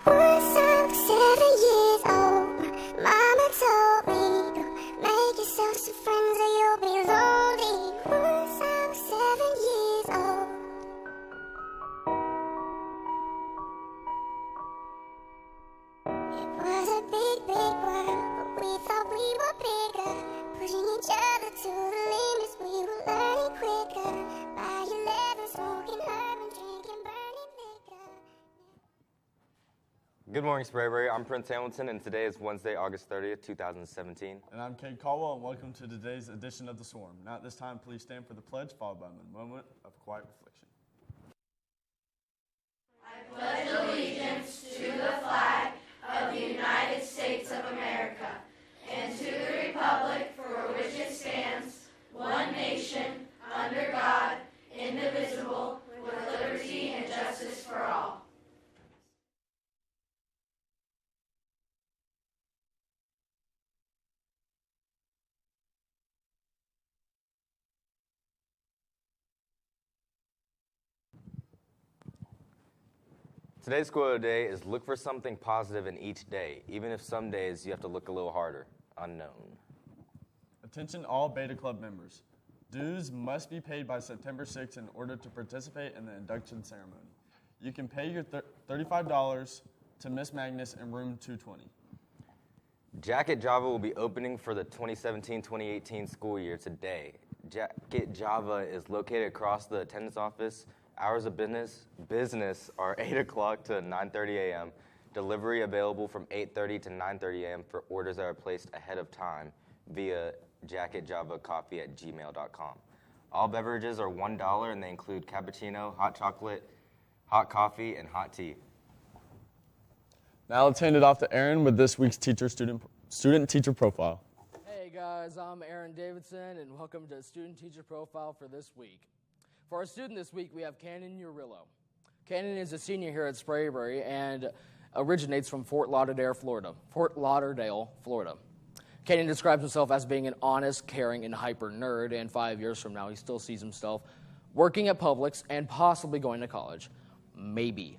Once I was 7 years old, Mama told me, go make yourself some friends or you'll be lonely. Once I was 7 years old. It was a big, big world, but we thought we were bigger. Pushing each other to the limits, we were learning quicker. By 11, smoking herb and drinking burning liquor. Good morning, Sprayberry. I'm Prince Hamilton, and today is Wednesday, August 30th, 2017. And I'm Cade Caldwell, and welcome to today's edition of The Swarm. Now at this time, please stand for the pledge, followed by a moment of quiet reflection. I pledge allegiance to the flag of the United States of America and to the republic for which it stands, one nation, under God, indivisible, with liberty and justice for all. Today's quote of the day is, look for something positive in each day, even if some days you have to look a little harder. Unknown. Attention all Beta Club members. Dues must be paid by September 6th in order to participate in the induction ceremony. You can pay your $35 to Miss Magnus in room 220. Jacket Java will be opening for the 2017-2018 school year today. Jacket Java is located across the attendance office. Hours of business are 8 o'clock to 9:30 a.m. Delivery available from 8:30 to 9:30 a.m. for orders that are placed ahead of time via jacketjavacoffee@gmail.com. All beverages are $1 and they include cappuccino, hot chocolate, hot coffee, and hot tea. Now let's hand it off to Aaron with this week's student-teacher profile. Hey guys, I'm Aaron Davidson, and welcome to Student Teacher Profile for this week. For our student this week, we have Cannon Urillo. Cannon is a senior here at Sprayberry and originates from Fort Lauderdale, Florida. Cannon describes himself as being an honest, caring, and hyper nerd, and 5 years from now, he still sees himself working at Publix and possibly going to college. Maybe.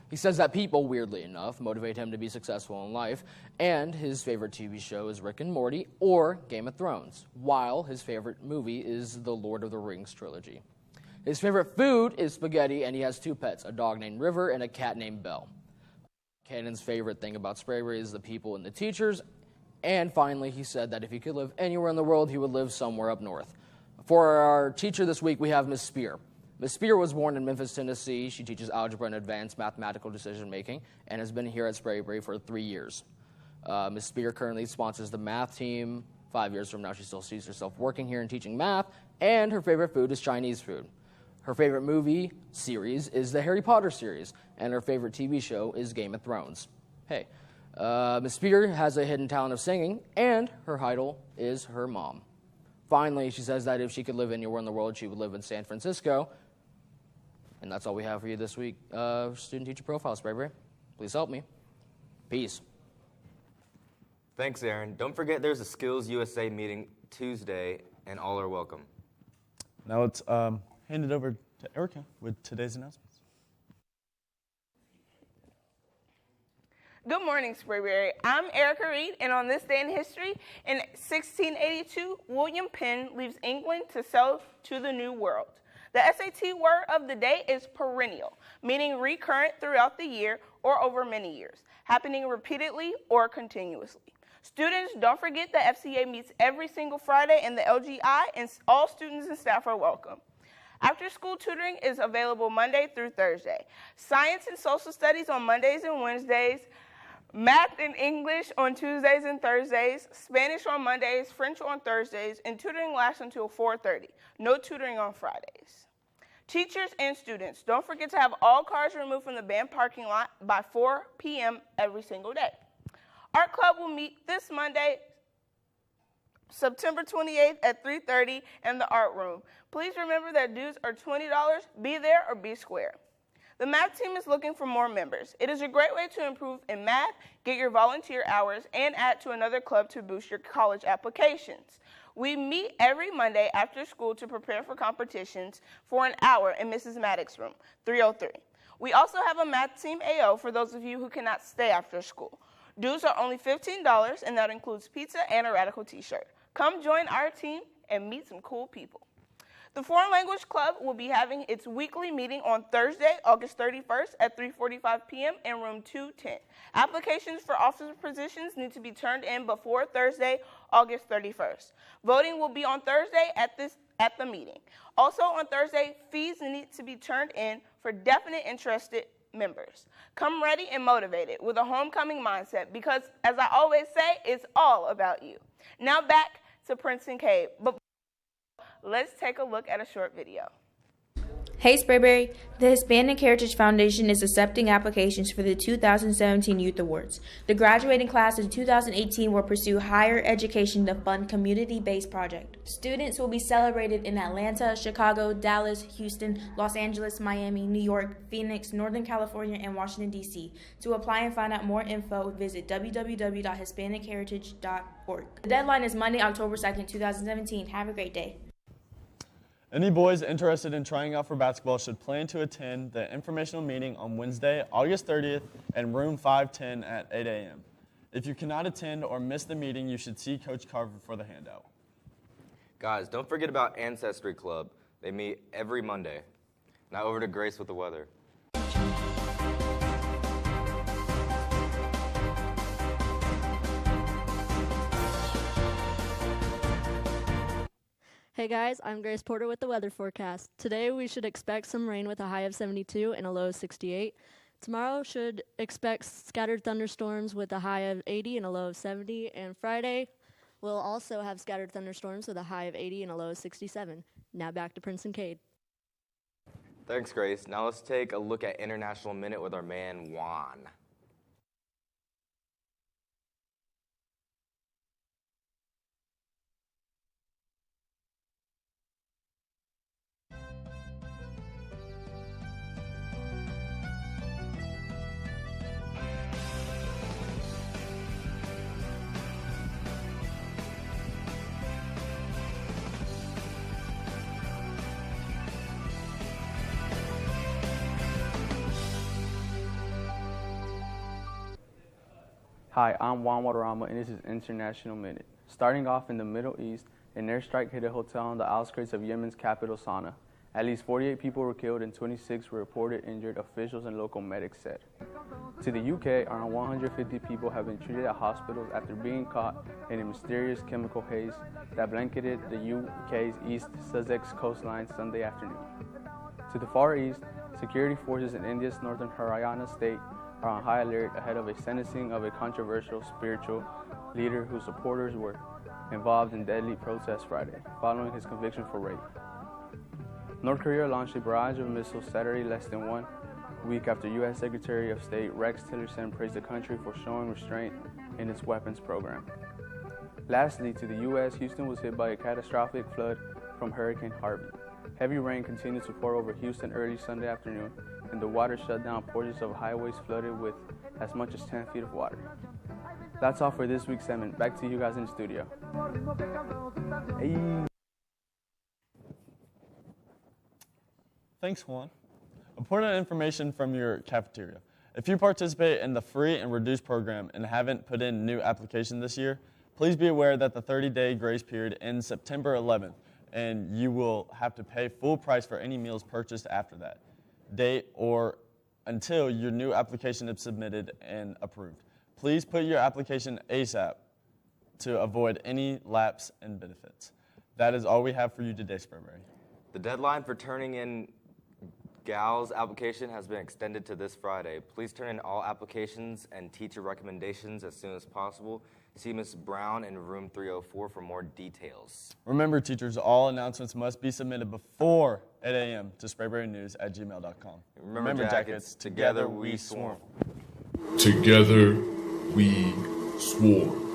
He says that people, weirdly enough, motivate him to be successful in life, and his favorite TV show is Rick and Morty or Game of Thrones, while his favorite movie is the Lord of the Rings trilogy. His favorite food is spaghetti, and he has 2 pets, a dog named River and a cat named Belle. Cannon's favorite thing about Sprayberry is the people and the teachers, and finally, he said that if he could live anywhere in the world, he would live somewhere up north. For our teacher this week, we have Miss Spear. Miss Spear was born in Memphis, Tennessee. She teaches algebra and advanced mathematical decision-making and has been here at Sprayberry for 3 years. Miss Spear currently sponsors the math team. 5 years from now, she still sees herself working here and teaching math, and her favorite food is Chinese food. Her favorite movie series is the Harry Potter series, and her favorite TV show is Game of Thrones. Hey, Miss Spear has a hidden talent of singing, and her idol is her mom. Finally, she says that if she could live anywhere in the world, she would live in San Francisco. And that's all we have for you this week. Student Teacher Profile, Sprayberry. Please help me. Peace. Thanks, Aaron. Don't forget there's a Skills USA meeting Tuesday, and all are welcome. Now let's hand it over to Erica with today's announcements. Good morning, Sprayberry. I'm Erica Reed, and on this day in history, in 1682, William Penn leaves England to sail to the New World. The SAT word of the day is perennial, meaning recurrent throughout the year or over many years, happening repeatedly or continuously. Students, don't forget that FCA meets every single Friday in the LGI, and all students and staff are welcome. After-school tutoring is available Monday through Thursday. Science and social studies on Mondays and Wednesdays. Math and English on Tuesdays and Thursdays. Spanish on Mondays, French on Thursdays, and tutoring lasts until 4:30. No tutoring on Fridays. Teachers and students, don't forget to have all cars removed from the band parking lot by 4 p.m. every single day. Art Club will meet this Monday, September 28th at 3:30 in the art room. Please remember that dues are $20. Be there or be square. The math team is looking for more members. It is a great way to improve in math, get your volunteer hours, and add to another club to boost your college applications. We meet every Monday after school to prepare for competitions for an hour in Mrs. Maddox's room, 303. We also have a math team AO for those of you who cannot stay after school. Dues are only $15, and that includes pizza and a Radical t-shirt. Come join our team and meet some cool people. The Foreign Language Club will be having its weekly meeting on Thursday, August 31st at 3:45 p.m. in room 210. Applications for officer positions need to be turned in before Thursday, August 31st. Voting will be on Thursday at the meeting. Also on Thursday, fees need to be turned in for definite interested members. Come ready and motivated with a homecoming mindset because, as I always say, it's all about you. Now back to Princeton Cade. But let's take a look at a short video. Hey Sprayberry, the Hispanic Heritage Foundation is accepting applications for the 2017 Youth Awards. The graduating class of 2018 will pursue higher education to fund community-based projects. Students will be celebrated in Atlanta, Chicago, Dallas, Houston, Los Angeles, Miami, New York, Phoenix, Northern California, and Washington, D.C. To apply and find out more info, visit www.hispanicheritage.org. The deadline is Monday, October 2nd, 2017. Have a great day. Any boys interested in trying out for basketball should plan to attend the informational meeting on Wednesday, August 30th in room 510 at 8 a.m. If you cannot attend or miss the meeting, you should see Coach Carver for the handout. Guys, don't forget about Ancestry Club. They meet every Monday. Now over to Grace with the weather. Hey guys, I'm Grace Porter with the weather forecast. Today we should expect some rain with a high of 72 and a low of 68. Tomorrow should expect scattered thunderstorms with a high of 80 and a low of 70. And Friday we'll also have scattered thunderstorms with a high of 80 and a low of 67. Now back to Princeton Cade. Thanks, Grace. Now let's take a look at International Minute with our man, Juan. Hi, I'm Juan Waterama, and this is International Minute. Starting off in the Middle East, an airstrike hit a hotel on the outskirts of Yemen's capital, Sana'a. At least 48 people were killed and 26 were reported injured, officials and local medics said. To the UK, around 150 people have been treated at hospitals after being caught in a mysterious chemical haze that blanketed the UK's East Sussex coastline Sunday afternoon. To the Far East, security forces in India's northern Haryana state are on high alert ahead of a sentencing of a controversial spiritual leader whose supporters were involved in deadly protests Friday, following his conviction for rape. North Korea launched a barrage of missiles Saturday, less than 1 week after U.S. Secretary of State Rex Tillerson praised the country for showing restraint in its weapons program. Lastly, to the U.S., Houston was hit by a catastrophic flood from Hurricane Harvey. Heavy rain continued to pour over Houston early Sunday afternoon, and the water shut down portions of highways flooded with as much as 10 feet of water. That's all for this week's segment. Back to you guys in the studio. Hey. Thanks, Juan. Important information from your cafeteria. If you participate in the free and reduced program and haven't put in a new application this year, please be aware that the 30-day grace period ends September 11th, and you will have to pay full price for any meals purchased after that date or until your new application is submitted and approved. Please put your application ASAP to avoid any lapse in benefits. That is all we have for you today, Sprayberry. The deadline for turning in GAL's application has been extended to this Friday. Please turn in all applications and teacher recommendations as soon as possible. See Ms. Brown in room 304 for more details. Remember, teachers, all announcements must be submitted before 8 a.m. to sprayberrynews@gmail.com. Remember, Jackets, together we swarm. Together we swarm.